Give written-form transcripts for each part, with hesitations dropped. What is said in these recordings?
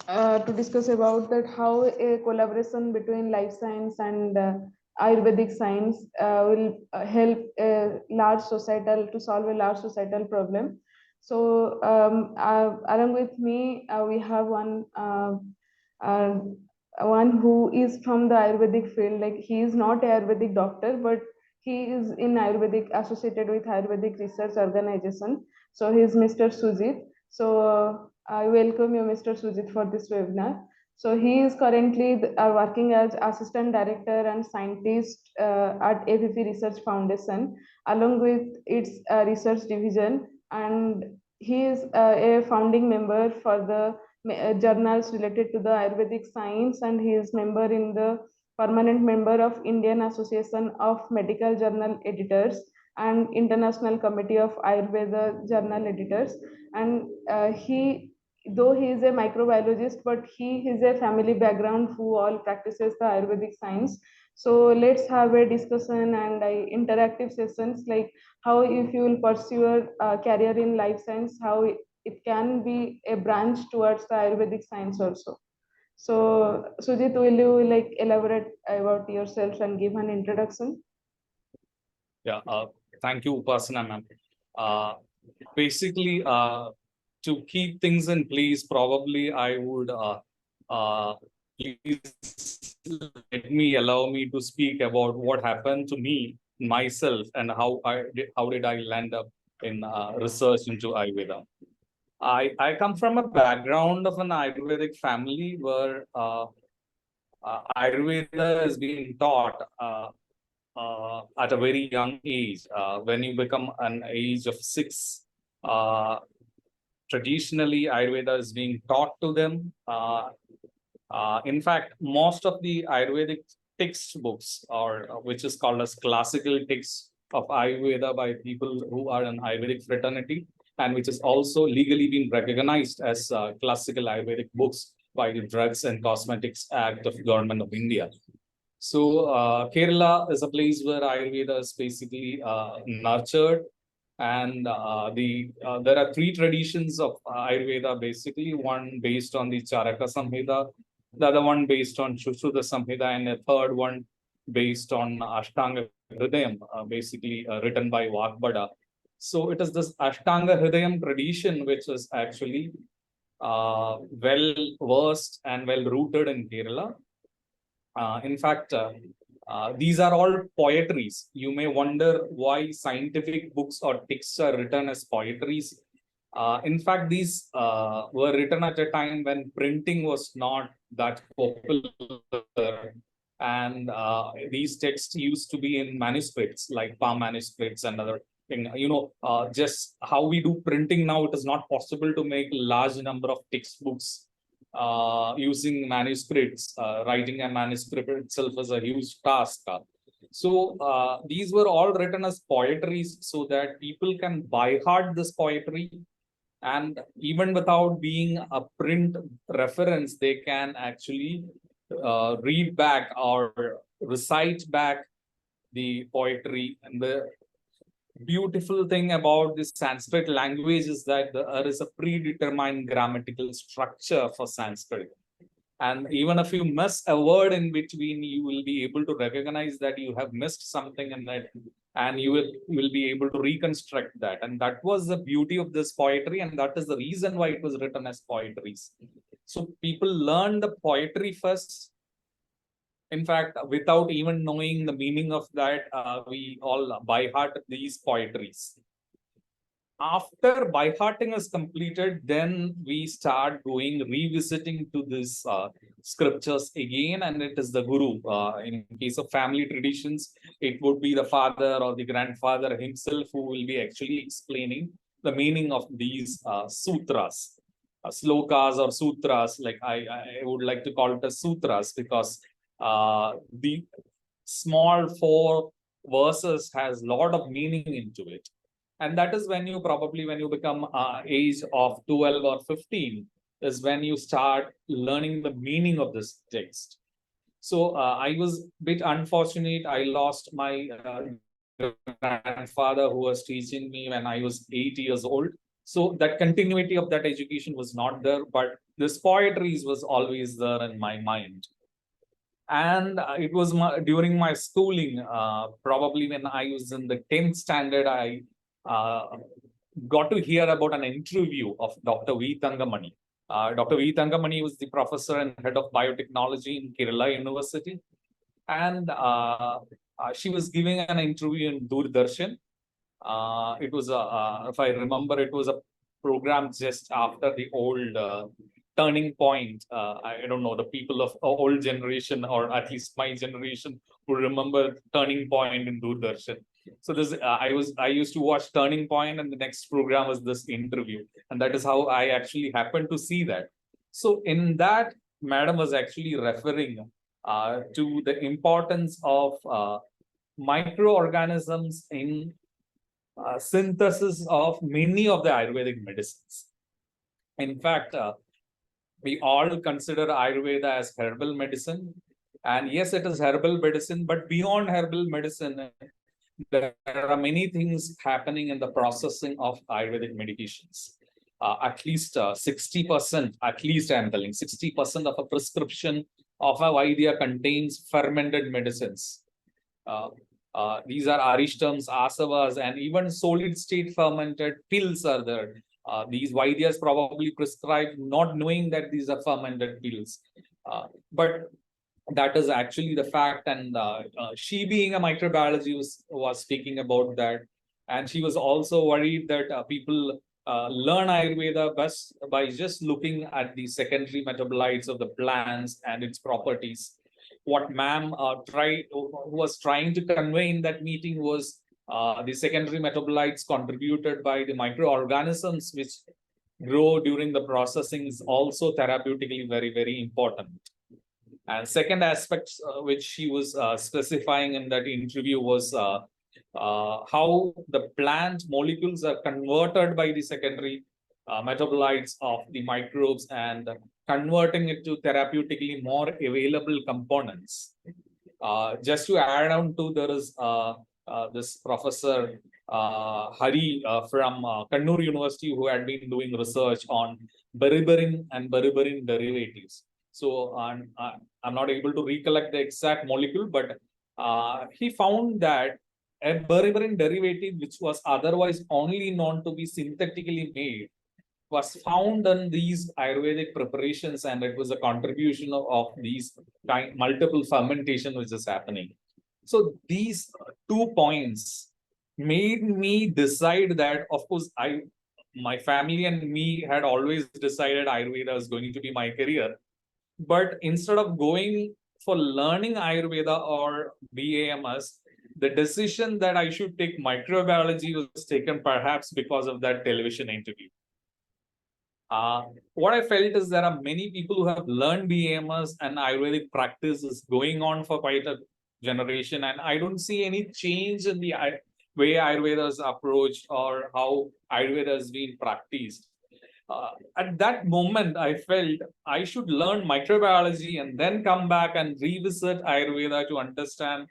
to discuss about that how a collaboration between life science and Ayurvedic science will help a large societal to solve a large societal problem. So along with me, we have uh, one who is from the Ayurvedic field. Like he is not a Ayurvedic doctor, but he is in Ayurvedic associated with Ayurvedic research organization. So he is Mr. Sujith. So I welcome you, Mr. Sujith, for this webinar. So he is currently working as assistant director and scientist at APP Research Foundation, along with its research division, and he is a founding member for the journals related to the Ayurvedic science, and he is member in the permanent member of Indian Association of Medical Journal Editors and International Committee of Ayurveda Journal Editors. And he, though he is a microbiologist, but he is a family background who all practices the Ayurvedic science. So let's have a discussion and interactive sessions, like how if you will pursue a career in life science, how it can be a branch towards the Ayurvedic science also. So Sujit, will you like elaborate about yourself and give an introduction? Yeah, thank you, Upasana ma'am. Uh, Basically, to keep things in place, probably I would please allow me to speak about what happened to me myself and how did I land up in research into Ayurveda. I come from a background of an Ayurvedic family where Ayurveda is being taught at a very young age. When you become an age of 6, traditionally Ayurveda is being taught to them. In fact, most of the Ayurvedic textbooks, or which is called as classical texts of Ayurveda by people who are an Ayurvedic fraternity, and which is also legally been recognized as classical Ayurvedic books by the Drugs and Cosmetics Act of Government of India. So Kerala is a place where Ayurveda is basically nurtured, and there are 3 traditions of Ayurveda. Basically, one based on the Charaka Samhita, the other one based on Shushruta Samhita, and a third one based on Ashtanga Hridayam, basically written by Vakbada. So it is this Ashtanga Hridayam tradition which is actually well versed and well rooted in Kerala. In fact, these are all poetries. You may wonder why scientific books or texts are written as poetries. In fact, these were written at a time when printing was not that popular. And these texts used to be in manuscripts, like palm manuscripts and other thing. Just how we do printing now, it is not possible to make large number of textbooks using manuscripts. Writing a manuscript itself is a huge task. So these were all written as poetries so that people can by heart this poetry, and even without being a print reference, they can actually read back or recite back the poetry. And the beautiful thing about this Sanskrit language is that there is a predetermined grammatical structure for Sanskrit. And even if you miss a word in between, you will be able to recognize that you have missed something in that, and you will be able to reconstruct that. And that was the beauty of this poetry, and that is the reason why it was written as poetries. So people learn the poetry first. In fact, without even knowing the meaning of that, we all by heart these poetries. After by hearting is completed, then we start revisiting to this scriptures again, and it is the guru. In case of family traditions, it would be the father or the grandfather himself who will be actually explaining the meaning of these sutras, slokas or sutras. Like I would like to call it as sutras, because the small 4 verses has a lot of meaning into it. And that is when you become age of 12 or 15 is when you start learning the meaning of this text. So I was a bit unfortunate. I lost my grandfather who was teaching me when I was 8 years old. So that continuity of that education was not there, but this poetry was always there in my mind. And it was during my schooling, probably when I was in the 10th standard, I got to hear about an interview of Dr. V. Thangamani. Dr. V. Thangamani was the professor and head of biotechnology in Kerala University. And she was giving an interview in Doordarshan. It was if I remember, it was a program just after the old Turning Point. I don't know, the people of old generation, or at least my generation, who remember Turning Point in Doordarshan. So this I used to watch Turning Point, and the next program was this interview, and that is how I actually happened to see that. So in that, madam was actually referring to the importance of microorganisms in synthesis of many of the Ayurvedic medicines. In fact, we all consider Ayurveda as herbal medicine. And yes, it is herbal medicine, but beyond herbal medicine, there are many things happening in the processing of Ayurvedic medications. At least 60%, at least I'm telling, 60% of a prescription of a Vaidya contains fermented medicines. These are arishtams, asavas, and even solid state fermented pills are there. These Vaidyas probably prescribe not knowing that these are fermented pills. But that is actually the fact. And she, being a microbiologist, was speaking about that. And she was also worried that people learn Ayurveda best by just looking at the secondary metabolites of the plants and its properties. What ma'am was trying to convey in that meeting was the secondary metabolites contributed by the microorganisms which grow during the processing is also therapeutically very, very important. And second aspect which she was specifying in that interview was how the plant molecules are converted by the secondary metabolites of the microbes and converting it to therapeutically more available components. Just to add on to, there is this professor Hari from Kannur University, who had been doing research on berberine and berberine derivatives. So I'm not able to recollect the exact molecule, but he found that a berberine derivative, which was otherwise only known to be synthetically made, was found in these Ayurvedic preparations, and it was a contribution of these multiple fermentation which is happening. So these 2 points made me decide that, of course, my family and me had always decided Ayurveda is going to be my career. But instead of going for learning Ayurveda or BAMS, the decision that I should take microbiology was taken perhaps because of that television interview. What I felt is there are many people who have learned BAMS and Ayurvedic practice is going on for quite a generation, and I don't see any change in the way Ayurveda is approached or how Ayurveda is being practiced. At that moment, I felt I should learn microbiology and then come back and revisit Ayurveda to understand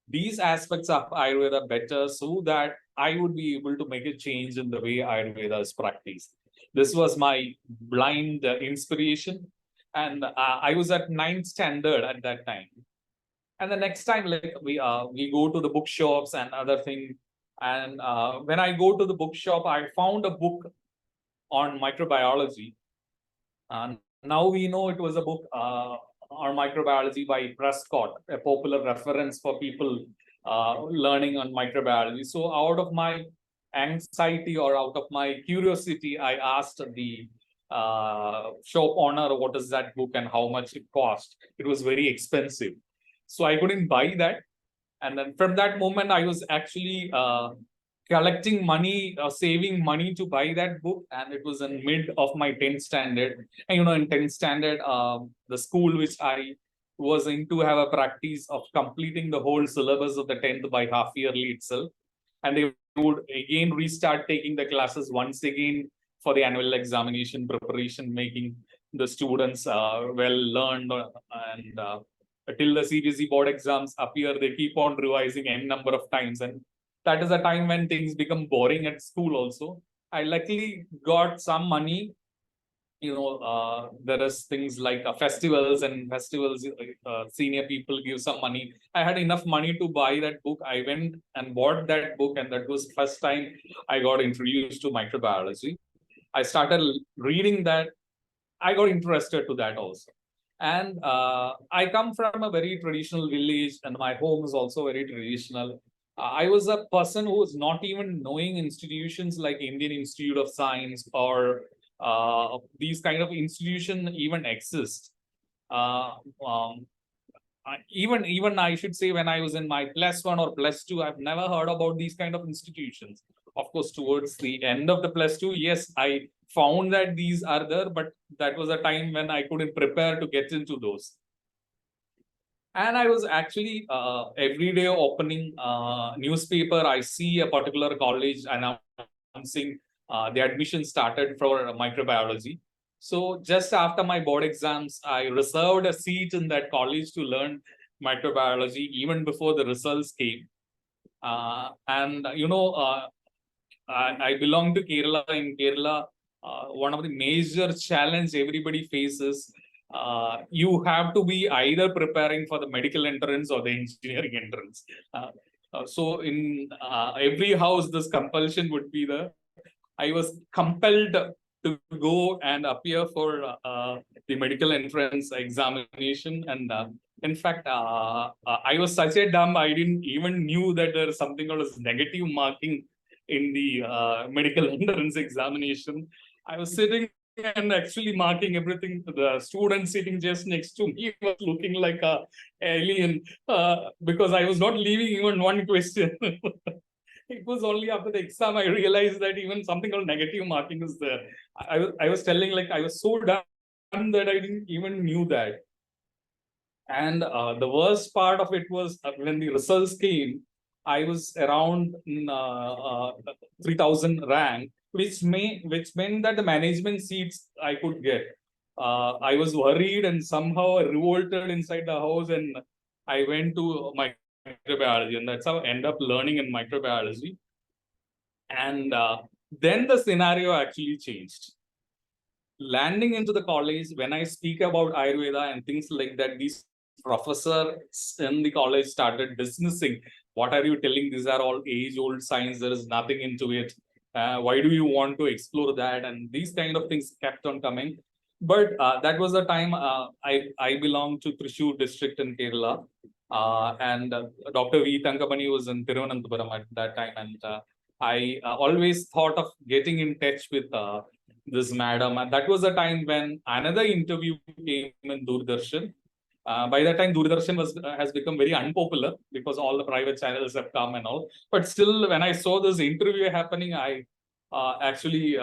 these aspects of Ayurveda better, so that I would be able to make a change in the way Ayurveda is practiced. This was my blind inspiration. And I was at 9th standard at that time. And the next time, like we go to the bookshops and other thing. And when I go to the bookshop, I found a book on microbiology. Now we know it was a book on microbiology by Prescott, a popular reference for people learning on microbiology. So out of my anxiety or out of my curiosity, I asked the shop owner what is that book and how much it cost. It was very expensive, so I couldn't buy that. And then from that moment, I was actually collecting money, saving money to buy that book. And it was in mid of my 10th standard. And in 10th standard, the school which I was into have a practice of completing the whole syllabus of the 10th by half yearly itself. And they would again restart taking the classes once again for the annual examination preparation, making the students well learned, and till the CBSE board exams appear, they keep on revising n number of times. And that is a time when things become boring at school also. I luckily got some money. There is things like festivals, and festivals, senior people give some money. I had enough money to buy that book. I went and bought that book, and that was first time I got introduced to microbiology. I started reading that. I got interested to that also. And I come from a very traditional village, and my home is also very traditional. I was a person who was not even knowing institutions like Indian Institute of Science or these kind of institution even exist. Uh, um, even I should say, when I was in my +1 or +2, I've never heard about these kind of institutions. Of course, towards the end of the +2, yes, I found that these are there, but that was a time when I couldn't prepare to get into those. And I was actually every day opening newspaper, I see a particular college announcing the admission started for microbiology. So just after my board exams, I reserved a seat in that college to learn microbiology even before the results came. I belong to Kerala. In Kerala, one of the major challenge everybody faces, you have to be either preparing for the medical entrance or the engineering entrance. So in every house, this compulsion would be there. I was compelled to go and appear for the medical entrance examination. And in fact, I was such a dumb, I didn't even knew that there is something called as negative marking in the medical entrance examination. I was sitting and actually marking everything. The student sitting just next to me was looking like a alien because I was not leaving even one question. It was only after the exam I realized that even something called negative marking is there. I was telling, like, I was so dumb that I didn't even knew that. And the worst part of it was when the results came, I was around 3,000 rank, which meant that the management seats I could get. I was worried and somehow revolted inside the house, and I went to microbiology, and that's how I end up learning in microbiology. And then the scenario actually changed. Landing into the college, when I speak about Ayurveda and things like that, these professors in the college started dismissing. What are you telling? These are all age-old science. There is nothing into it. Why do you want to explore that? And these kind of things kept on coming. But that was the time I belonged to Thrissur district in Kerala. And Dr. V. Tankapani was in Thiruvananthapuram at that time. And I always thought of getting in touch with this madam. And that was a time when another interview came in Doordarshan. By that time, Doordarshan has become very unpopular because all the private channels have come and all. But still, when I saw this interview happening, I actually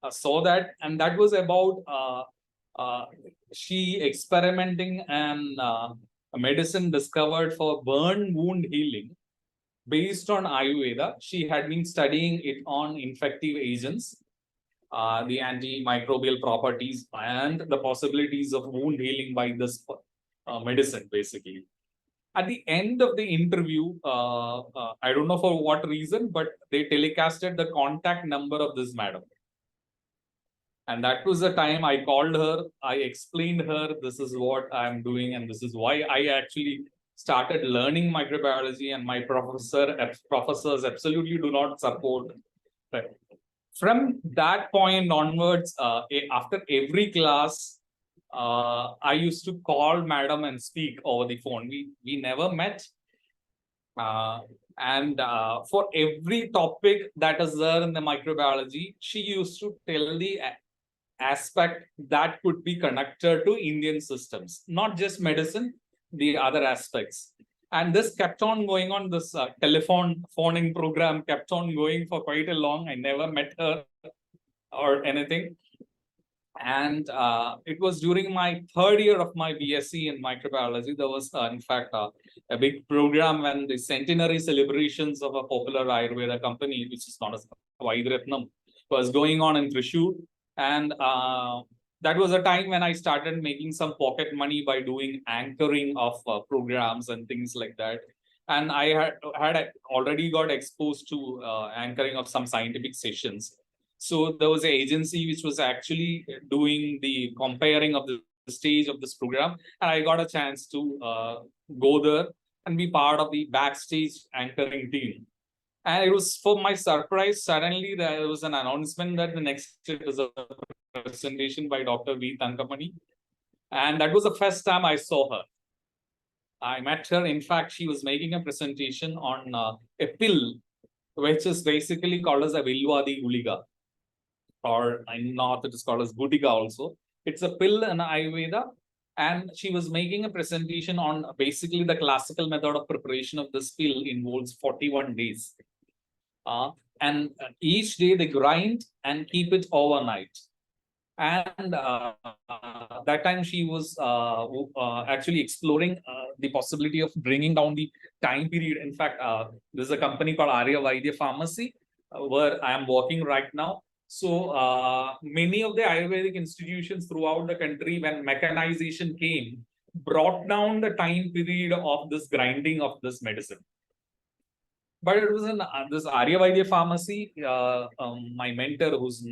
saw that. And that was about she experimenting and a medicine discovered for burn wound healing based on Ayurveda. She had been studying it on infective agents, the antimicrobial properties, and the possibilities of wound healing by this medicine, basically. At the end of the interview, I don't know for what reason, but they telecasted the contact number of this madam. And that was the time I called her. I explained her, this is what I'm doing, and this is why I actually started learning microbiology, and my professors absolutely do not support. Right. From that point onwards, after every class, I used to call madam and speak over the phone. We never met. And for every topic that is there in the microbiology, she used to tell the aspect that could be connected to Indian systems, not just medicine, the other aspects. And this kept on going on. This phoning program kept on going for quite a long. I never met her or anything. And it was during my third year of my BSc in microbiology. There was, in fact, a big program when the centenary celebrations of a popular Ayurveda company, which is known as Vaidratnam, was going on in Thrissur. And that was a time when I started making some pocket money by doing anchoring of programs and things like that. And I had already got exposed to anchoring of some scientific sessions. So there was an agency which was actually doing the comparing of the stage of this program, and I got a chance to go there and be part of the backstage anchoring team. And it was, for my surprise, suddenly there was an announcement that the next was a presentation by Dr. V. Tankamani. And that was the first time I saw her. I met her. In fact, she was making a presentation on a pill, which is basically called as a Vilwadi Guliga, or in North it is called as Gutika also. It's a pill in Ayurveda. And she was making a presentation on basically the classical method of preparation of this pill involves 41 days. And each day they grind and keep it overnight. And that time she was actually exploring the possibility of bringing down the time period. In fact, there's a company called Arya Pharmacy where I am working right now. So many of the Ayurvedic institutions throughout the country, when mechanization came, brought down the time period of this grinding of this medicine. But it was in this Arya Pharmacy, my mentor, who's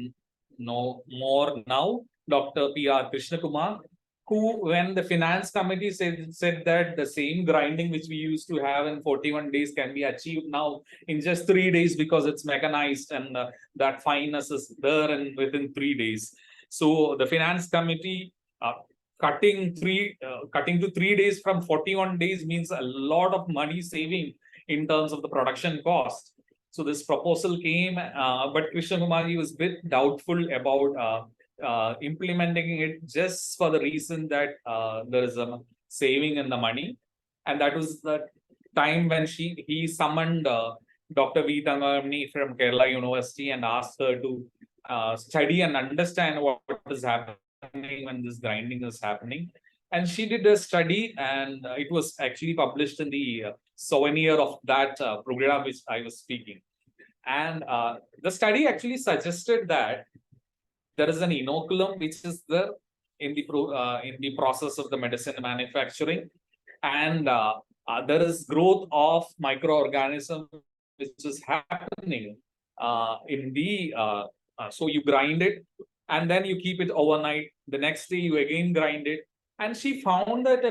no more now, Dr. P.R. Krishna Kumar, who, when the finance committee said that the same grinding which we used to have in 41 days can be achieved now in just 3 days because it's mechanized and that fineness is there and within 3 days. So the finance committee cutting to 3 days from 41 days means a lot of money saving in terms of the production cost. So this proposal came, but Krishna Kumarji was a bit doubtful about implementing it, just for the reason that there is a saving in the money. And that was the time when he summoned Dr. V. Tangamani from Kerala University and asked her to study and understand what is happening when this grinding is happening. And she did a study, and it was actually published in the souvenir of that program which I was speaking. And the study actually suggested that there is an inoculum which is there in the process of the medicine manufacturing, and there is growth of microorganisms which is happening in the so you grind it and then you keep it overnight. The next day you again grind it. And she found that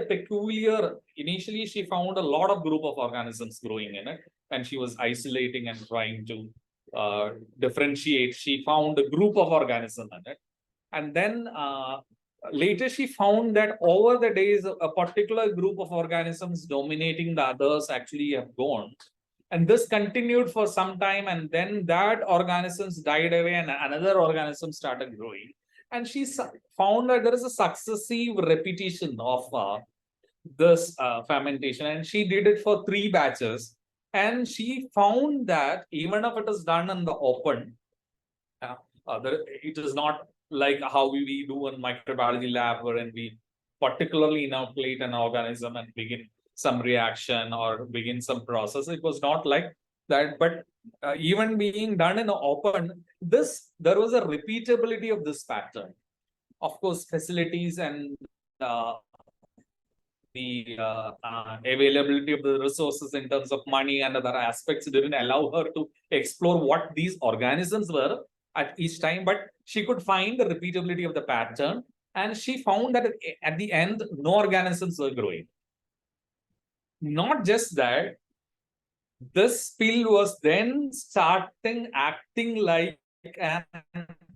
initially she found a lot of group of organisms growing in it, and she was isolating and trying to differentiate. She found a group of organisms in it. And then later she found that over the days, a particular group of organisms dominating the others actually have gone. And this continued for some time, and then that organisms died away and another organism started growing. And she found that there is a successive repetition of this fermentation, and she did it for 3 batches. And she found that even if it is done in the open, it is not like how we do in microbiology lab, wherein we particularly inoculate an organism and begin some reaction or begin some process. It was not like that, but even being done in the open, there was a repeatability of this pattern. Of course, facilities and the availability of the resources in terms of money and other aspects didn't allow her to explore what these organisms were at each time, but she could find the repeatability of the pattern, and she found that at the end, no organisms were growing. Not just that, this pill was then acting like an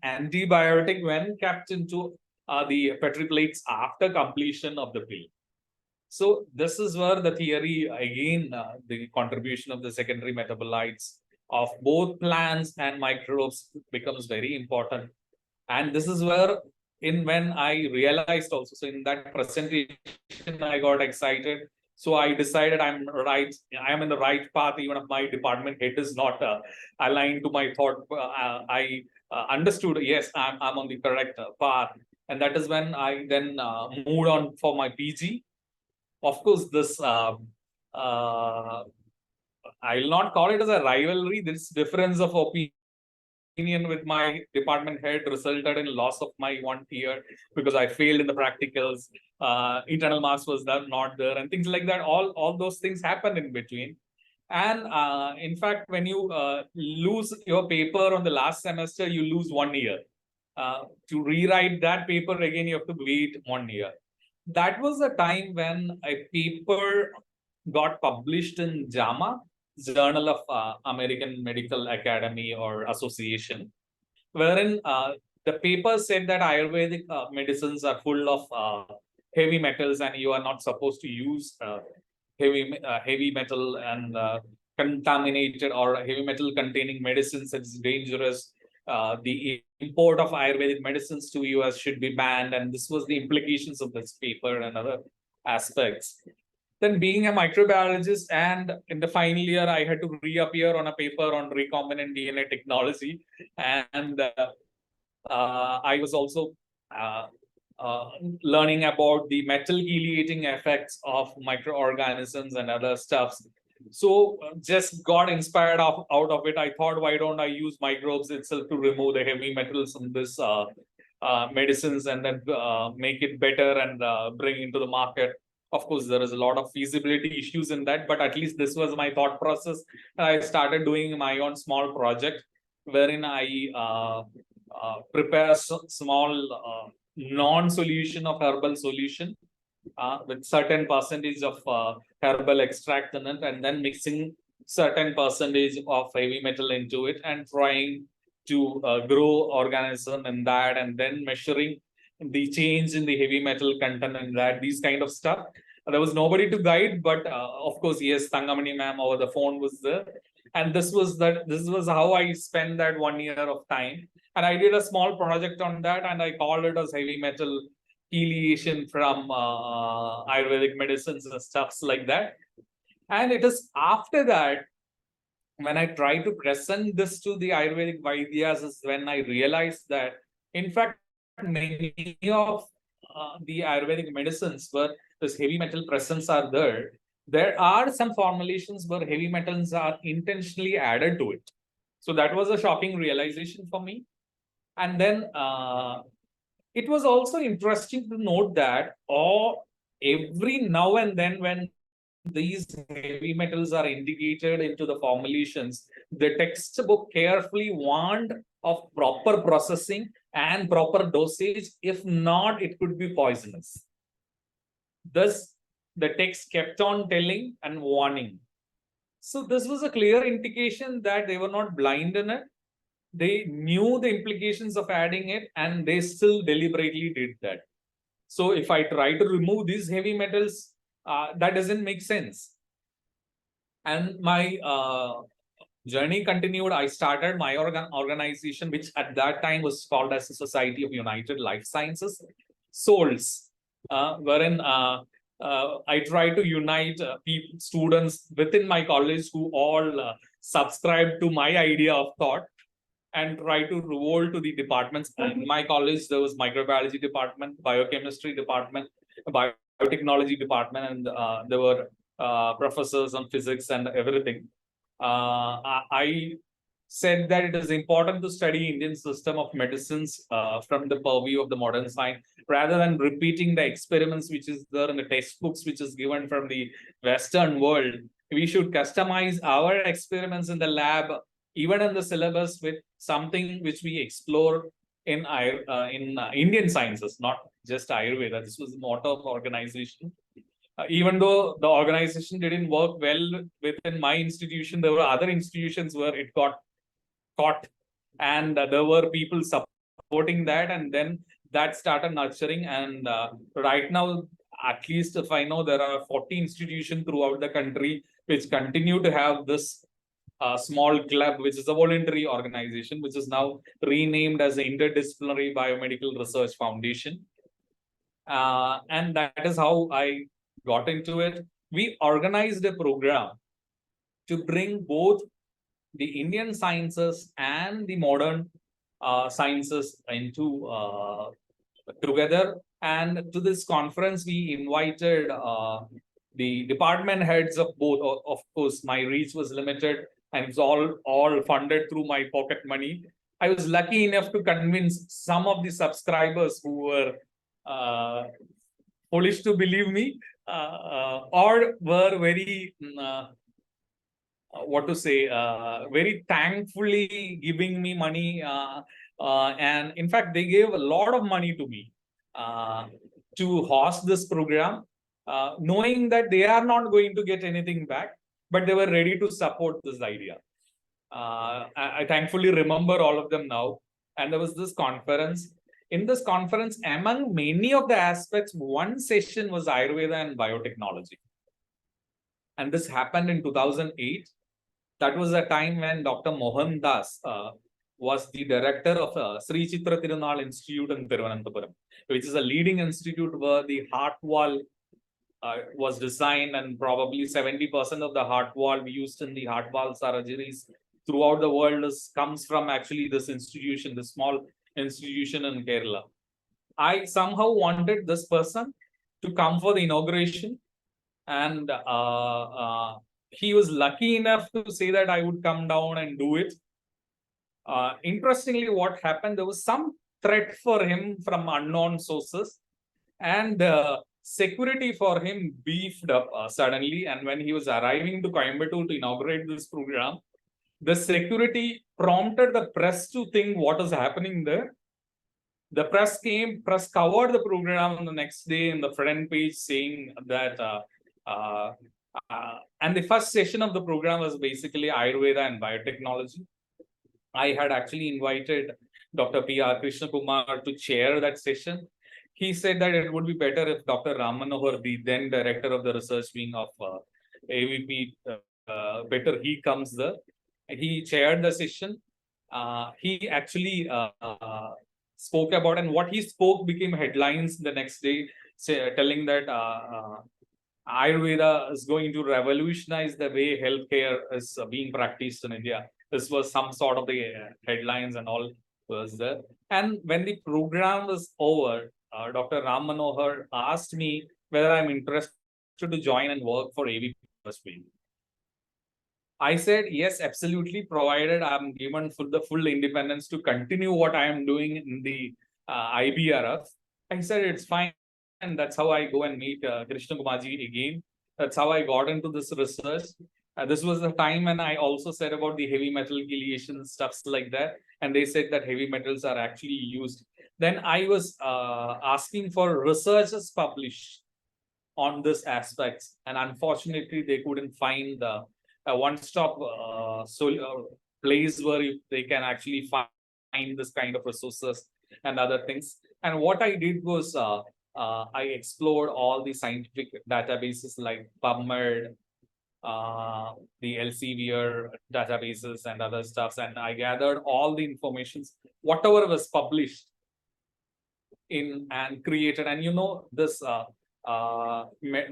antibiotic when kept into the Petri plates after completion of the pill. So this is where the theory, again, the contribution of the secondary metabolites of both plants and microbes becomes very important. And this is where, when I realized also, so in that presentation, I got excited. So I decided I am in the right path, even if my department head is not aligned to my thought. I understood, yes, I'm on the correct path. And that is when I then moved on for my PG. Of course, this I will not call it as a rivalry. This difference of opinion opinion with my department head resulted in loss of my 1 year because I failed in the practicals. Internal marks was not there, and things like that. All those things happen in between. And in fact, when you lose your paper on the last semester, you lose 1 year. To rewrite that paper again, you have to wait 1 year. That was a time when a paper got published in JAMA, Journal of American Medical Academy or Association, wherein the paper said that Ayurvedic medicines are full of heavy metals and you are not supposed to use heavy metal and contaminated or heavy metal containing medicines. It's dangerous. The import of Ayurvedic medicines to US should be banned, and this was the implications of this paper and other aspects. Then, being a microbiologist, and in the final year, I had to reappear on a paper on recombinant DNA technology, and I was also learning about the metal chelating effects of microorganisms and other stuffs. So just got inspired out of it. I thought, why don't I use microbes itself to remove the heavy metals from this medicines and then make it better and bring into the market. Of course, there is a lot of feasibility issues in that, but at least this was my thought process. And I started doing my own small project wherein I prepare small non-solution of herbal solution with certain percentage of herbal extract in it, and then mixing certain percentage of heavy metal into it and trying to grow organism in that, and then measuring the change in the heavy metal content in that, these kind of stuff. There was nobody to guide, but of course, yes, Tangamani ma'am over the phone was there. And this was how I spent that 1 year of time. And I did a small project on that, and I called it as heavy metal cheleation from Ayurvedic medicines and stuffs like that. And it is after that, when I try to present this to the Ayurvedic Vaidyas, is when I realized that, in fact, many of the Ayurvedic medicines where this heavy metal presence are there are some formulations where heavy metals are intentionally added to it. So that was a shocking realization for me. And then it was also interesting to note that every now and then when these heavy metals are indicated into the formulations, the textbook carefully warned of proper processing and proper dosage. If not, it could be poisonous. Thus, the text kept on telling and warning. So this was a clear indication that they were not blind in it. They knew the implications of adding it, and they still deliberately did that. So if I try to remove these heavy metals, that doesn't make sense. And my journey continued. I started my organization, which at that time was called as the Society of United Lifesciences, SOULS, wherein I try to unite students within my college who all subscribe to my idea of thought and try to revolt to the departments. In my college, there was microbiology department, biochemistry department, biotechnology department, and there were professors on physics and everything. I said that it is important to study Indian system of medicines from the purview of the modern science, rather than repeating the experiments which is there in the textbooks, which is given from the Western world. We should customize our experiments in the lab, even in the syllabus, with something which we explore in Indian sciences, not just Ayurveda. This was the motto of organization. Even though the organization didn't work well within my institution, there were other institutions where it got caught, and there were people supporting that, and then that started nurturing. And right now, at least if I know, there are 40 institutions throughout the country which continue to have this small club, which is a voluntary organization, which is now renamed as the Interdisciplinary Biomedical Research Foundation. And that is how I got into it. We organized a program to bring both the Indian sciences and the modern sciences into together. And to this conference, we invited the department heads of both. Of course, my reach was limited, and it's all funded through my pocket money. I was lucky enough to convince some of the subscribers who were foolish to believe me, or were very what to say, very thankfully giving me money. And in fact, they gave a lot of money to me to host this program, knowing that they are not going to get anything back, but they were ready to support this idea. I thankfully remember all of them now. And there was this conference. In this conference, among many of the aspects, one session was Ayurveda and biotechnology. And this happened in 2008. That was a time when Dr. Mohan Das was the director of Sri Chitra Tirunal Institute in Thiruvananthapuram, which is a leading institute where the heart wall was designed, and probably 70% of the heart wall used in the heart wall surgeries throughout the world comes from actually this institution, this small institution in Kerala. I somehow wanted this person to come for the inauguration, and he was lucky enough to say that I would come down and do it. Interestingly, what happened, there was some threat for him from unknown sources, and security for him beefed up suddenly. And when he was arriving to Coimbatore to inaugurate this program, the security prompted the press to think what is happening there. The press covered the program on the next day in the front page, saying that and the first session of the program was basically Ayurveda and biotechnology. I had actually invited Dr. P.R. Krishna Kumar to chair that session. He said that it would be better if Dr. Ram Manohar, the then director of the research wing of AVP, better he comes there. He chaired the session. He actually spoke about, and what he spoke became headlines the next day, telling that Ayurveda is going to revolutionize the way healthcare is being practiced in India. This was some sort of the headlines and all was there. And when the program was over, Dr. Ram Manohar asked me whether I'm interested to join and work for AVP. I said, yes, absolutely, provided I'm given the full independence to continue what I am doing in the IBRF. I said, it's fine. And that's how I go and meet Krishna Kumarji again. That's how I got into this research. This was the time when I also said about the heavy metal chelation, stuffs like that. And they said that heavy metals are actually used. Then I was asking for researchers published on this aspects. And unfortunately, they couldn't find a one-stop place where they can actually find this kind of resources and other things. And what I did was I explored all the scientific databases like PubMed, the Elsevier databases and other stuffs, and I gathered all the informations, whatever was published in and created. And this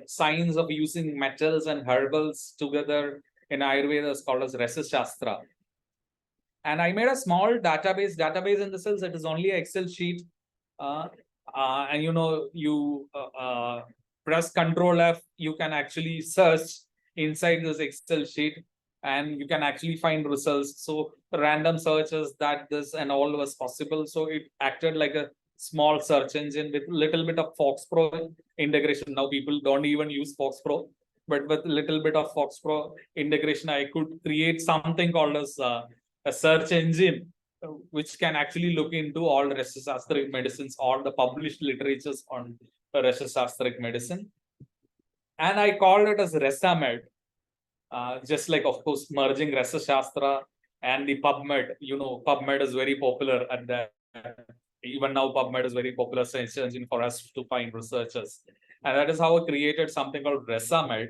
science of using metals and herbals together in Ayurveda is called as Rasa Shastra. And I made a small database in the sense it is only an Excel sheet. And you press Control F, you can actually search inside this Excel sheet and you can actually find results. So random searches, that this and all was possible. So it acted like a small search engine with little bit of FoxPro integration. Now people don't even use FoxPro, but with a little bit of FoxPro integration, I could create something called as a search engine, which can actually look into all Rasa Shastric medicines, all the published literatures on Rasa Shastric medicine. And I called it as RasaMed, just like, of course, merging Rasa Shastra and the PubMed. PubMed is very popular at that. Even now, PubMed is very popular search engine for us to find researchers. And that is how I created something called RasaMed.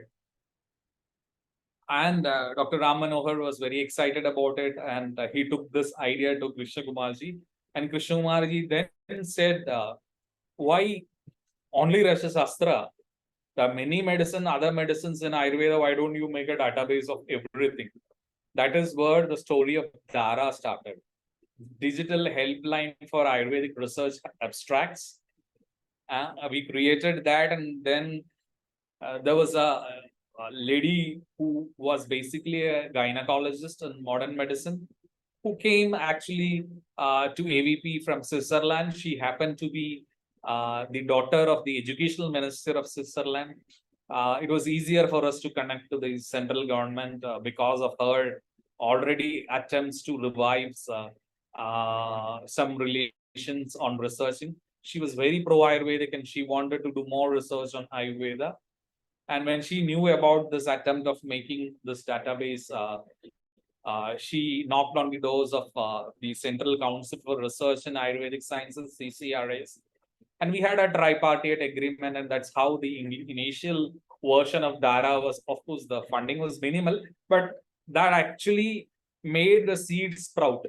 And Dr. Ram Manohar was very excited about it. And he took this idea to Krishna Kumarji. And Krishna Kumarji then said, why only Rasa Shastra? There are many other medicines in Ayurveda. Why don't you make a database of everything? That is where the story of DARA started. Digital helpline for Ayurvedic research abstracts. We created that, and then there was a lady who was basically a gynecologist in modern medicine, who came actually to AVP from Switzerland. She happened to be the daughter of the educational minister of Switzerland. It was easier for us to connect to the central government because of her already attempts to revive some relations on researching. She was very pro-Ayurvedic and she wanted to do more research on Ayurveda. And when she knew about this attempt of making this database, she knocked on the doors of the Central Council for Research in Ayurvedic Sciences, CCRAs. And we had a tripartite agreement, and that's how the initial version of DARA was. Of course, the funding was minimal, but that actually made the seed sprout.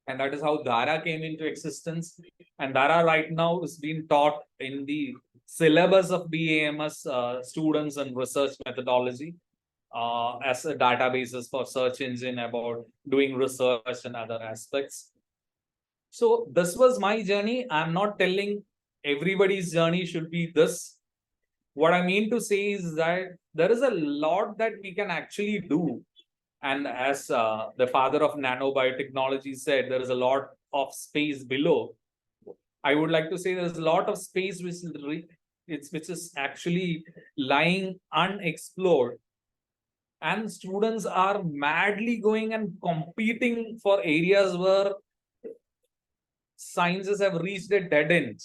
And that is how DARA came into existence. And DARA right now is being taught in the syllabus of BAMS students and research methodology as a databases for search engine about doing research and other aspects. So this was my journey. I'm not telling everybody's journey should be this. What I mean to say is that there is a lot that we can actually do. And as the father of nanobiotechnology said, there is a lot of space below. I would like to say there's a lot of space which is actually lying unexplored. And students are madly going and competing for areas where sciences have reached a dead end.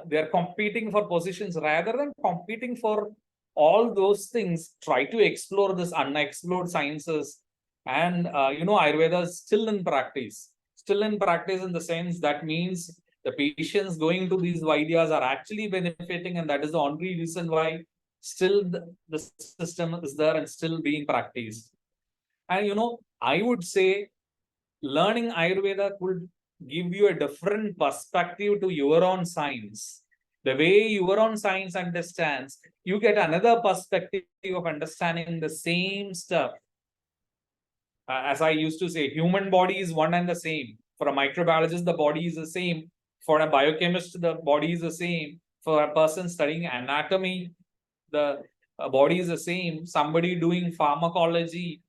They are competing for positions rather than competing for all those things. Try to explore this unexplored sciences. And, Ayurveda is still in practice. Still in practice in the sense that means the patients going to these Vaidyas are actually benefiting. And that is the only reason why still the system is there and still being practiced. And, I would say learning Ayurveda could give you a different perspective to your own science. The way your own science understands, you get another perspective of understanding the same stuff. As I used to say, human body is one and the same. For a microbiologist, the body is the same. For a biochemist, the body is the same. For a person studying anatomy, the body is the same. Somebody doing pharmacology,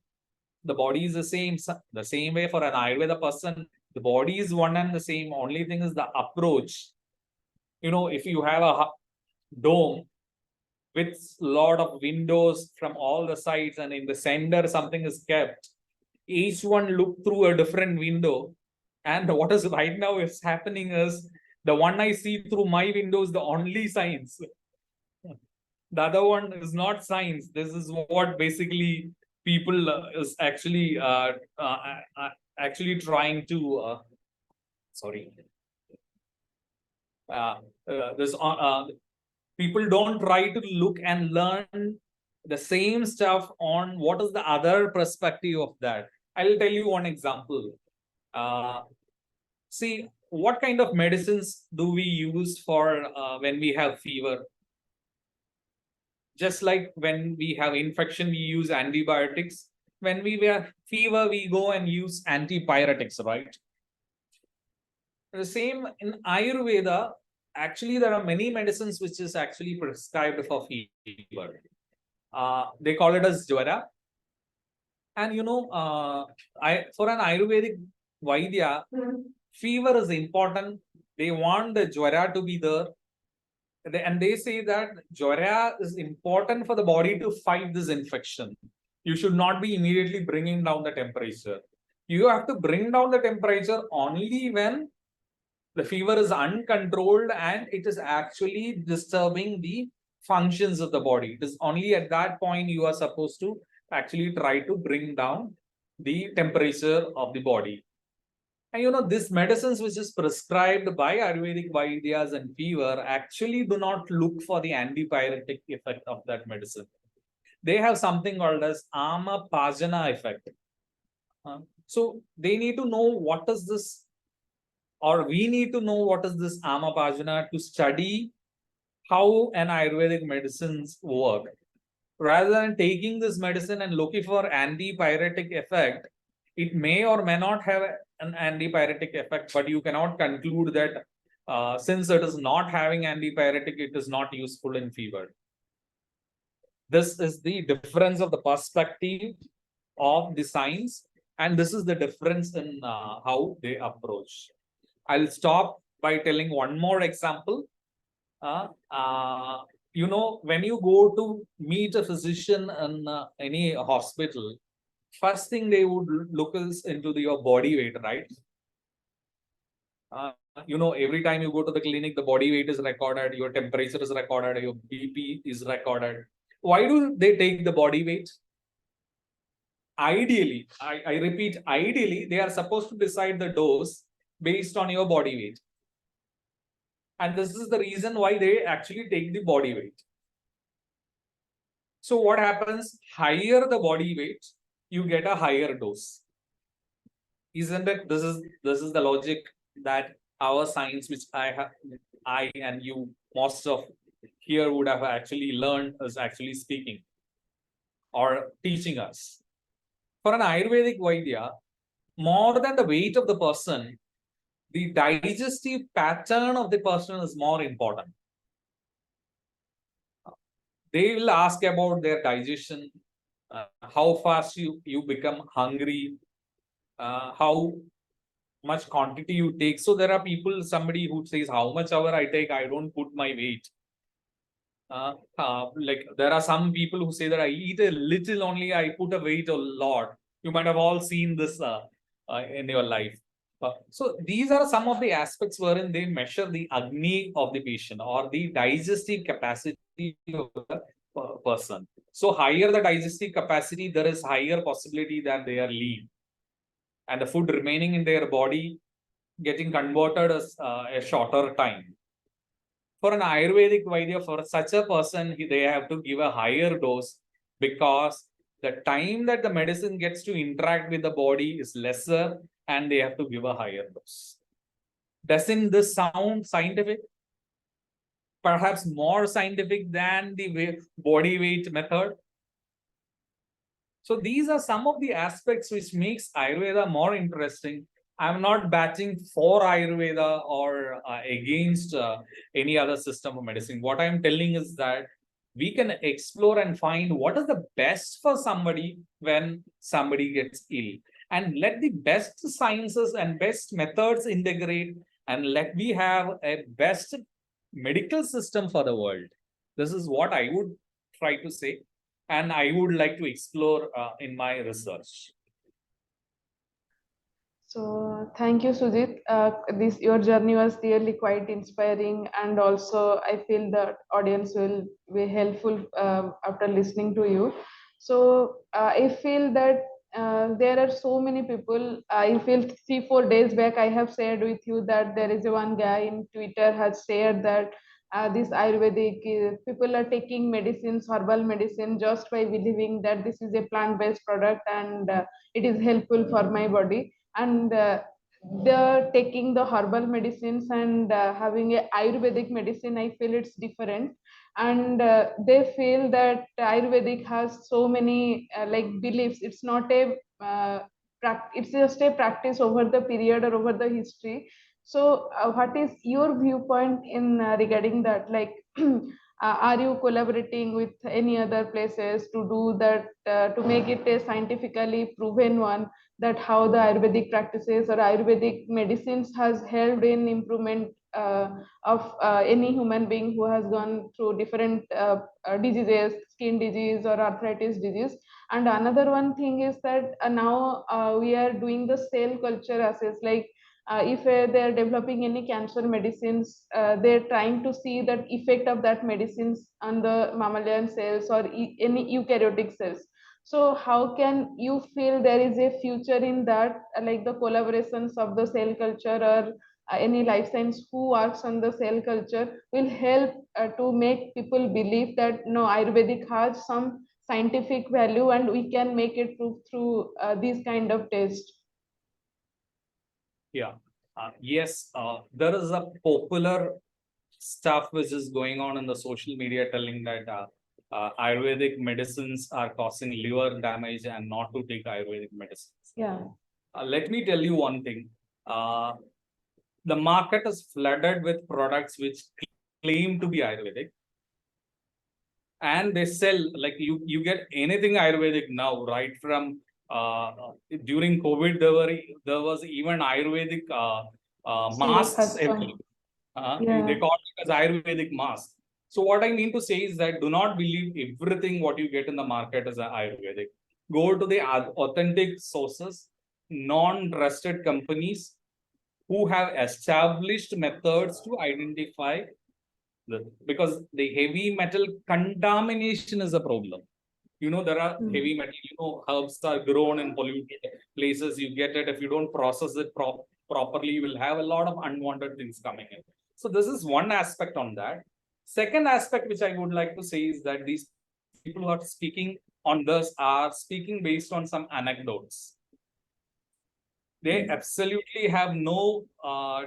the body is the same. The same way for an Ayurveda person, the body is one and the same. Only thing is the approach. If you have a dome with a lot of windows from all the sides and in the center something is kept, each one look through a different window. And what is right now is happening is the one I see through my window is the only science. The other one is not science. This is what basically people is actually trying to people don't try to look and learn the same stuff on what is the other perspective of that. I'll tell you one example. See, what kind of medicines do we use for when we have fever? Just like when we have infection, we use antibiotics. When we have fever, we go and use antipyretics, right? The same in Ayurveda, actually, there are many medicines which is actually prescribed for fever. They call it as jwara. And for an Ayurvedic Vaidya, fever is important. They want the jwara to be there. And they say that jwara is important for the body to fight this infection. You should not be immediately bringing down the temperature. You have to bring down the temperature only when the fever is uncontrolled and it is actually disturbing the functions of the body. It is only at that point you are supposed to actually try to bring down the temperature of the body. And these medicines which is prescribed by Ayurvedic Vaidyas and fever actually do not look for the antipyretic effect of that medicine. They have something called as Upasana effect. So they need to know what is this, or we need to know what is this Upasana to study how an Ayurvedic medicines work. Rather than taking this medicine and looking for antipyretic effect, it may or may not have an antipyretic effect, but you cannot conclude that since it is not having antipyretic, it is not useful in fever. This is the difference of the perspective of the science. And this is the difference in how they approach. I'll stop by telling one more example. Uh, uh, when you go to meet a physician in any hospital, first thing they would look is into your body weight, right? Every time you go to the clinic, the body weight is recorded, your temperature is recorded, your BP is recorded. Why do they take the body weight? Ideally, I repeat, ideally, they are supposed to decide the dose based on your body weight. And this is the reason why they actually take the body weight. So what happens? Higher the body weight, you get a higher dose. Isn't it? This is the logic that our science, which I and you, most of here would have actually learned, is actually speaking or teaching us. For an Ayurvedic Vaidya, more than the weight of the person, the digestive pattern of the person is more important. They will ask about their digestion, how fast you become hungry, how much quantity you take. So there are people, somebody who says how much hour I take, I don't put my weight. Like there are some people who say that I eat a little only, I put a weight a lot. You might have all seen this in your life. So these are some of the aspects wherein they measure the agni of the patient or the digestive capacity of the person. So higher the digestive capacity, there is higher possibility that they are lean, and the food remaining in their body getting converted as a shorter time. For an Ayurvedic Vaidya, for such a person, they have to give a higher dose because the time that the medicine gets to interact with the body is lesser and they have to give a higher dose. Doesn't this sound scientific? Perhaps more scientific than the body weight method? So these are some of the aspects which makes Ayurveda more interesting. I'm not batting for Ayurveda or against any other system of medicine. What I'm telling is that we can explore and find what is the best for somebody when somebody gets ill. And let the best sciences and best methods integrate, and let me have a best medical system for the world. This is what I would try to say, and I would like to explore in my research. So thank you, Sujith. This your journey was really quite inspiring, and also I feel the audience will be helpful after listening to you. So I feel that there are so many people. I feel 3 4 days back I have shared with you that there is one guy in Twitter has shared that this Ayurvedic people are taking medicines, herbal medicine, just by believing that this is a plant-based product and it is helpful for my body, and they're taking the herbal medicines and having a Ayurvedic medicine. I feel it's different, and they feel that Ayurvedic has so many like beliefs. It's not a it's just a practice over the period or over the history. So what is your viewpoint in regarding that, like are you collaborating with any other places to do that, to make it a scientifically proven one, that how the Ayurvedic practices or Ayurvedic medicines has helped in improvement of any human being who has gone through different diseases, skin disease or arthritis disease? And another one thing is that now we are doing the cell culture assess, like if they're developing any cancer medicines, they're trying to see that effect of that medicines on the mammalian cells or any eukaryotic cells. So how can you feel there is a future in that, like the collaborations of the cell culture or any life science who works on the cell culture will help to make people believe that no, Ayurvedic has some scientific value and we can make it through these kind of tests? Yeah. Yes, there is a popular stuff which is going on in the social media telling that Ayurvedic medicines are causing liver damage and not to take Ayurvedic medicines. Yeah. Let me tell you one thing. The market is flooded with products which claim to be Ayurvedic, and they sell, like you get anything Ayurvedic now, right from during COVID, there was even Ayurvedic Shield masks has come. available. Yeah. They call it as Ayurvedic mask. So what I mean to say is that do not believe everything what you get in the market is Ayurvedic. Go to the authentic sources, non-trusted companies who have established methods to identify because the heavy metal contamination is a problem. There are heavy metal, herbs are grown in polluted places. You get it. If you don't process it properly, you will have a lot of unwanted things coming in. So this is one aspect on that. Second aspect, which I would like to say is that these people who are speaking on this are speaking based on some anecdotes. They absolutely have no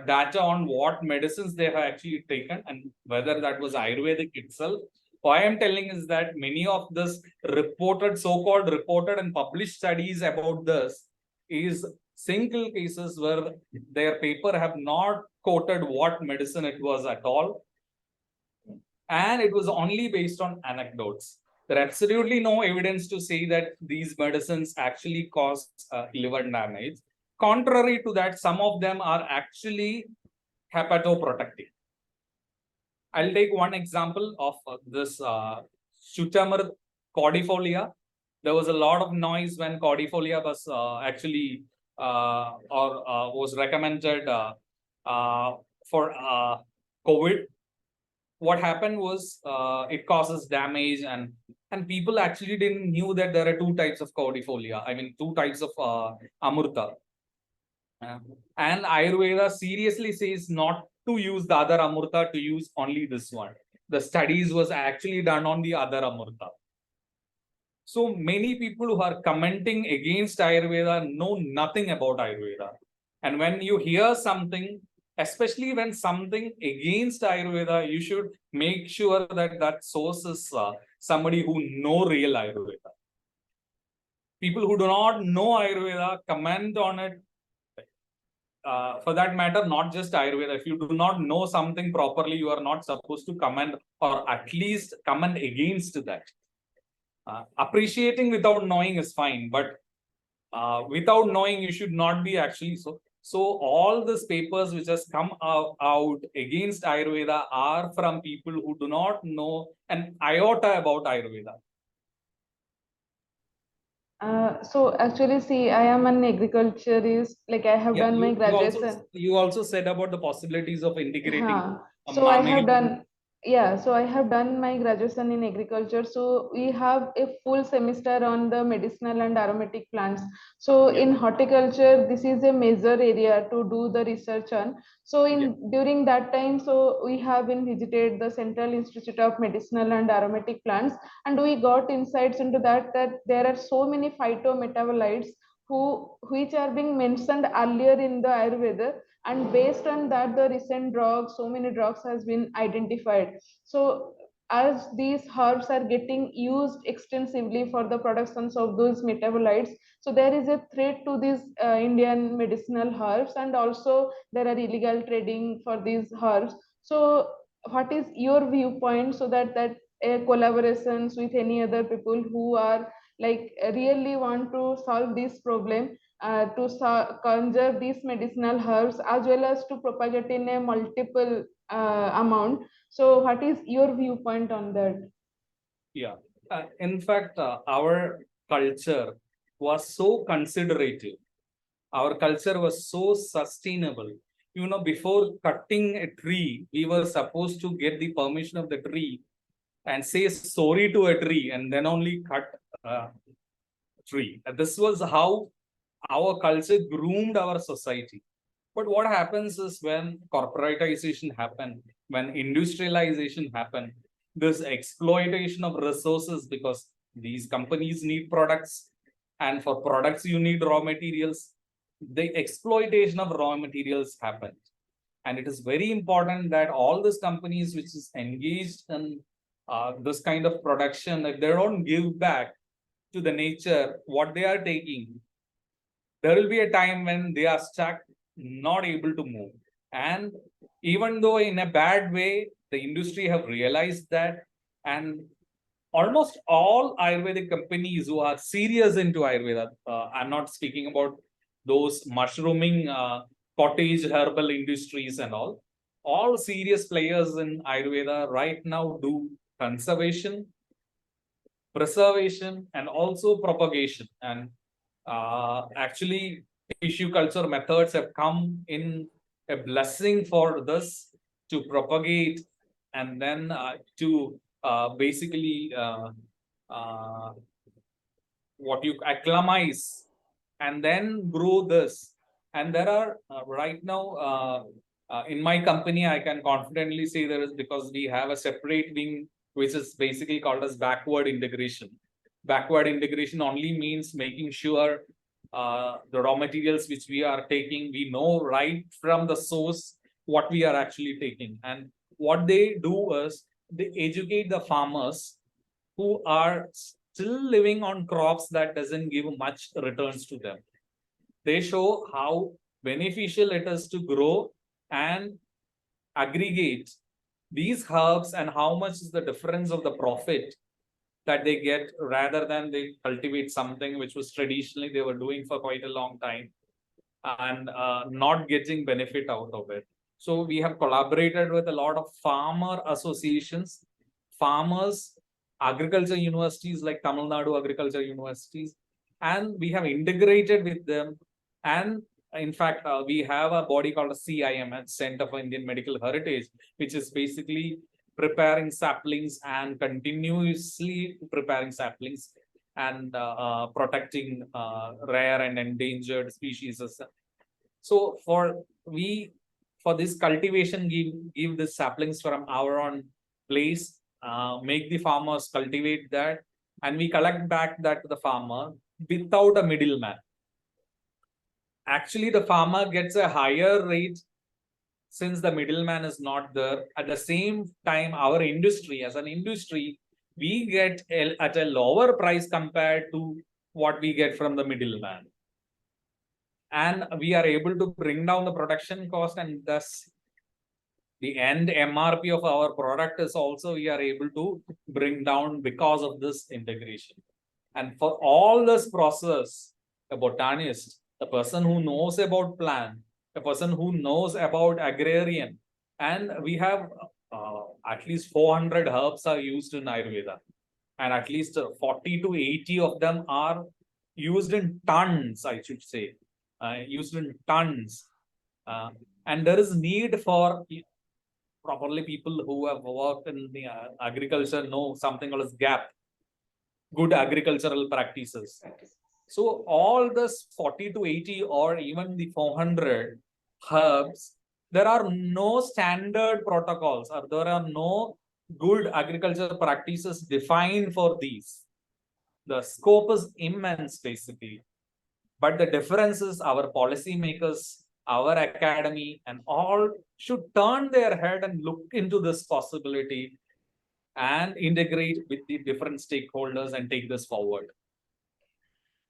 data on what medicines they have actually taken and whether that was Ayurvedic itself. Why I'm telling is that many of this so-called reported and published studies about this is single cases where their paper have not quoted what medicine it was at all. And it was only based on anecdotes. There absolutely no evidence to say that these medicines actually cause liver damage. Contrary to that, some of them are actually hepatoprotective. I'll take one example of this Schutamar cordifolia. There was a lot of noise when cordifolia was actually was recommended for COVID. What happened was it causes damage and people actually didn't knew that there are two types of cordifolia. I mean, two types of amurta. And Ayurveda seriously says not to use the other amurta, to use only this one. The studies was actually done on the other amurta. So many people who are commenting against Ayurveda know nothing about Ayurveda. And when you hear something, especially when something against Ayurveda, you should make sure that that source is somebody who know real Ayurveda. People who do not know Ayurveda comment on it. For that matter, not just Ayurveda. If you do not know something properly, you are not supposed to comment or at least comment against that. Appreciating without knowing is fine, but without knowing, you should not be actually so. So all these papers which has come out against Ayurveda are from people who do not know an iota about Ayurveda. So actually, see, I am an agriculturist. Like I have done my graduation. You also said about the possibilities of integrating So I have many. done, yeah, so I have done my graduation in agriculture. So we have a full semester on the medicinal and aromatic plants. So in horticulture, this is a major area to do the research on. So during that time, so we have been visited the Central Institute of Medicinal and Aromatic Plants, and we got insights into that there are so many phytometabolites which are being mentioned earlier in the Ayurveda, and based on that the recent drugs, so many drugs has been identified. So as these herbs are getting used extensively for the productions of those metabolites, so there is a threat to these Indian medicinal herbs, and also there are illegal trading for these herbs. So what is your viewpoint, so that collaborations with any other people who are like really want to solve this problem, to conserve these medicinal herbs as well as to propagate in a multiple amount? So what is your viewpoint on that? Yeah. In fact, our culture was so considerative. Our culture was so sustainable. Before cutting a tree, we were supposed to get the permission of the tree and say sorry to a tree and then only cut a tree. And this was how our culture groomed our society. But what happens is when corporatization happened, when industrialization happened, this exploitation of resources, because these companies need products, and for products you need raw materials, the exploitation of raw materials happened. And it is very important that all these companies which is engaged in this kind of production, if they don't give back to the nature what they are taking, there will be a time when they are stuck, not able to move. And even though in a bad way, the industry have realized that, and almost all Ayurvedic companies who are serious into Ayurveda, I'm not speaking about those mushrooming cottage herbal industries and all serious players in Ayurveda right now do conservation, preservation, and also propagation. And actually, tissue culture methods have come in a blessing for this to propagate and then to basically what you acclimatize and then grow this. And there are right now in my company, I can confidently say there is, because we have a separate wing which is basically called as backward integration. Backward integration only means making sure the raw materials which we are taking, we know right from the source what we are actually taking. And what they do is they educate the farmers who are still living on crops that doesn't give much returns to them. They show how beneficial it is to grow and aggregate these herbs and how much is the difference of the profit that they get rather than they cultivate something which was traditionally they were doing for quite a long time and not getting benefit out of it. So we have collaborated with a lot of farmer associations, farmers, agriculture universities like Tamil Nadu agriculture universities, and we have integrated with them. And in fact, we have a body called a CIM, Center for Indian Medical Heritage, which is basically preparing saplings and continuously preparing saplings and protecting rare and endangered species. So for this cultivation, give the saplings from our own place, make the farmers cultivate that, and we collect back that to the farmer without a middleman. Actually, the farmer gets a higher rate since the middleman is not there. At the same time, our industry, as an industry, we get at a lower price compared to what we get from the middleman. And we are able to bring down the production cost, and thus the end MRP of our product is also we are able to bring down because of this integration. And for all this process, a botanist, a person who knows about plant, a person who knows about agrarian, and we have at least 400 herbs are used in Ayurveda, and at least 40 to 80 of them are used in tons, I should say, used in tons. And there is need for properly people who have worked in the agriculture know something called as GAP, good agricultural practices. So all this 40 to 80 or even the 400 herbs, there are no standard protocols or there are no good agricultural practices defined for these. The scope is immense basically. But the difference is our policymakers, our academy, and all should turn their head and look into this possibility and integrate with the different stakeholders and take this forward.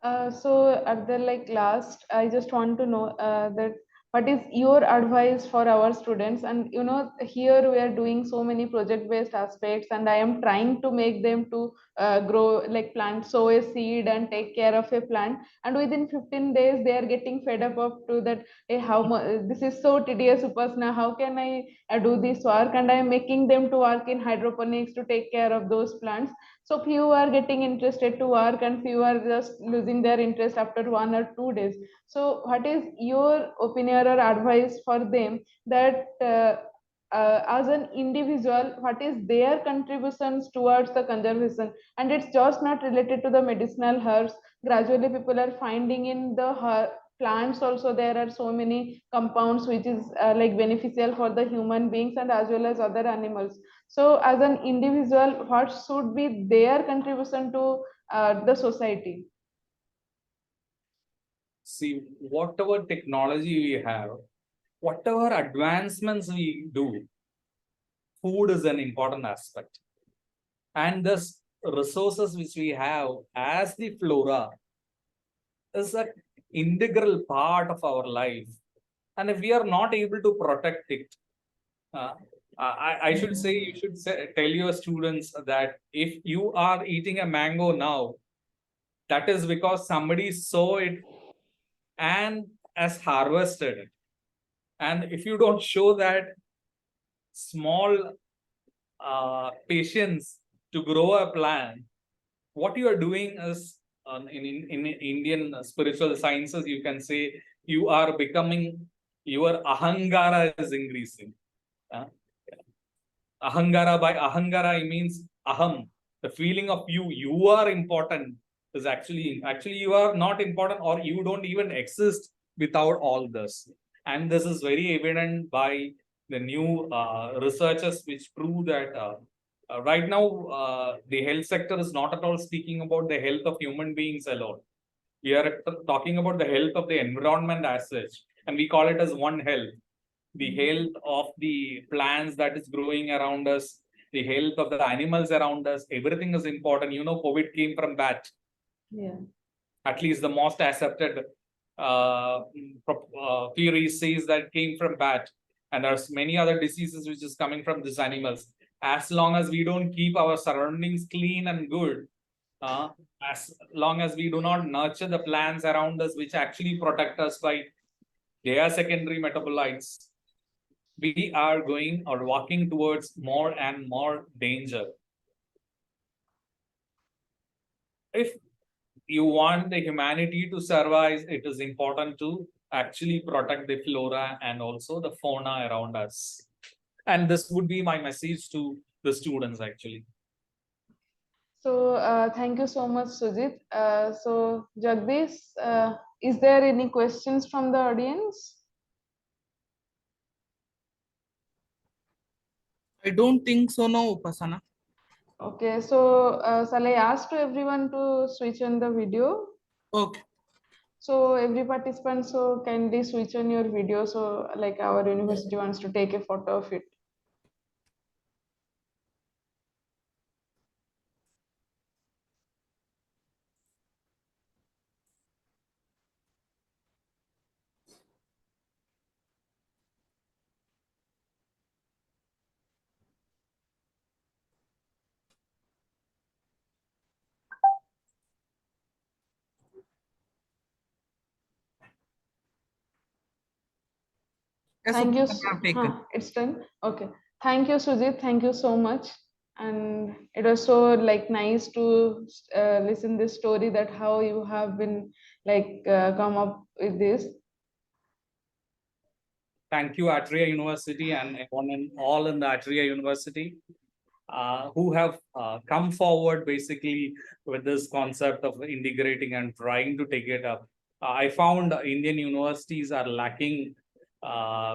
So at the last, I just want to know that what is your advice for our students? And here we are doing so many project-based aspects, and I am trying to make them to grow plant, sow a seed and take care of a plant. And within 15 days, they are getting fed up to that. Hey, how much this is so tedious, Upasana. How can I do this work? And I am making them to work in hydroponics to take care of those plants. So few are getting interested to work and few are just losing their interest after 1 or 2 days. So what is your opinion or advice for them that as an individual, what is their contributions towards the conservation? And it's just not related to the medicinal herbs. Gradually people are finding in the plants also there are so many compounds which is beneficial for the human beings and as well as other animals. So as an individual, what should be their contribution to the society? See, whatever technology we have, whatever advancements we do, food is an important aspect. And this resources which we have as the flora is an integral part of our life. And if we are not able to protect it, I should say, you should tell your students that if you are eating a mango now, that is because somebody saw it and has harvested it. And if you don't show that small patience to grow a plant, what you are doing is, in Indian spiritual sciences, you can say you are becoming, your ahangara is increasing. Ahangara, by ahangara, it means aham, the feeling of you are important, is actually you are not important, or you don't even exist without all this. And this is very evident by the new researches which prove that right now the health sector is not at all speaking about the health of human beings alone. We are talking about the health of the environment as such, and we call it as one health. The health of the plants that is growing around us, the health of the animals around us, everything is important. You know, COVID came from bat. Yeah. At least the most accepted theory says that came from bat. And there's many other diseases which is coming from these animals. As long as we don't keep our surroundings clean and good, as long as we do not nurture the plants around us, which actually protect us by their secondary metabolites, we are going or walking towards more and more danger. If you want the humanity to survive, it is important to actually protect the flora and also the fauna around us. And this would be my message to the students actually. So thank you so much, Sujith. So Jagdish, is there any questions from the audience? I don't think so, no, Upasana. Okay, so shall I ask to everyone to switch on the video? Okay. So every participant, so kindly switch on your video. So like our university wants to take a photo of it. Yes, Thank you. Upasana, I have taken. It's done. Okay. Thank you, Sujit. Thank you so much. And it was so like nice to listen this story that how you have been like come up with this. Thank you, Atria University, and everyone all in the Atria University who have come forward basically with this concept of integrating and trying to take it up. I found Indian universities are lacking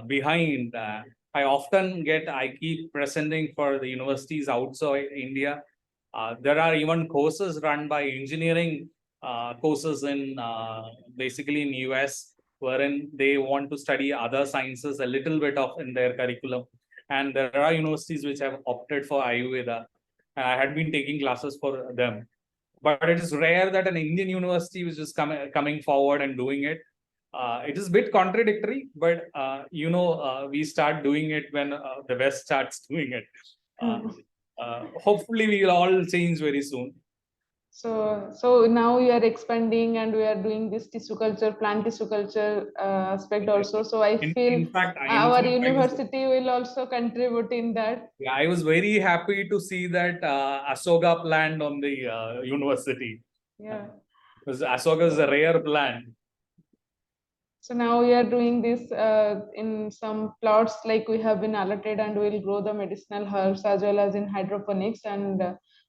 behind. I keep presenting for the universities outside India. There are even courses run by engineering courses in basically in US, wherein they want to study other sciences a little bit of in their curriculum. And there are universities which have opted for Ayurveda. I had been taking classes for them. But it is rare that an Indian university was just coming forward and doing it. It is a bit contradictory, but we start doing it when the West starts doing it. Hopefully, we will all change very soon. So now we are expanding and we are doing this tissue culture, plant tissue culture aspect also. So I feel In fact, our university will also contribute in that. Yeah, I was very happy to see that Asoga plant on the university. Yeah. Because Asoga is a rare plant. So now we are doing this in some plots like we have been allotted, and we'll grow the medicinal herbs as well as in hydroponics. And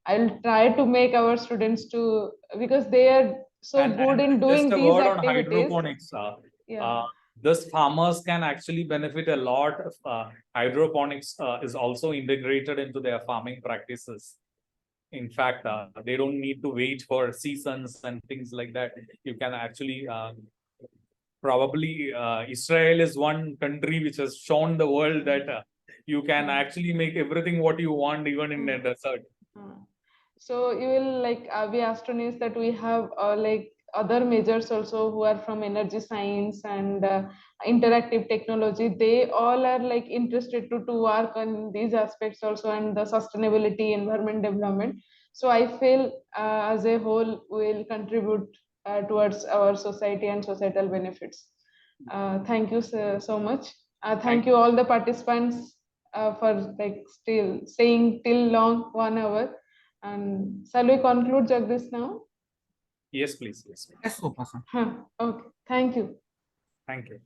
I'll try to make our students to, because they are so good in doing just a these word activities. On hydroponics. This farmers can actually benefit a lot. Hydroponics is also integrated into their farming practices. In fact, they don't need to wait for seasons and things like that. You can actually probably Israel is one country which has shown the world that you can actually make everything what you want, even in a desert. So you will like be astonished that we have like other majors also who are from energy science and interactive technology, they all are like interested to work on these aspects also, and the sustainability, environment development. So I feel as a whole will contribute towards our society and societal benefits. Thank you so much. Thank you all the participants for like still staying till long 1 hour. And shall we conclude, Jagdish, now? Yes, please. Yes. Yes, Upasana. Okay. Thank you. Thank you.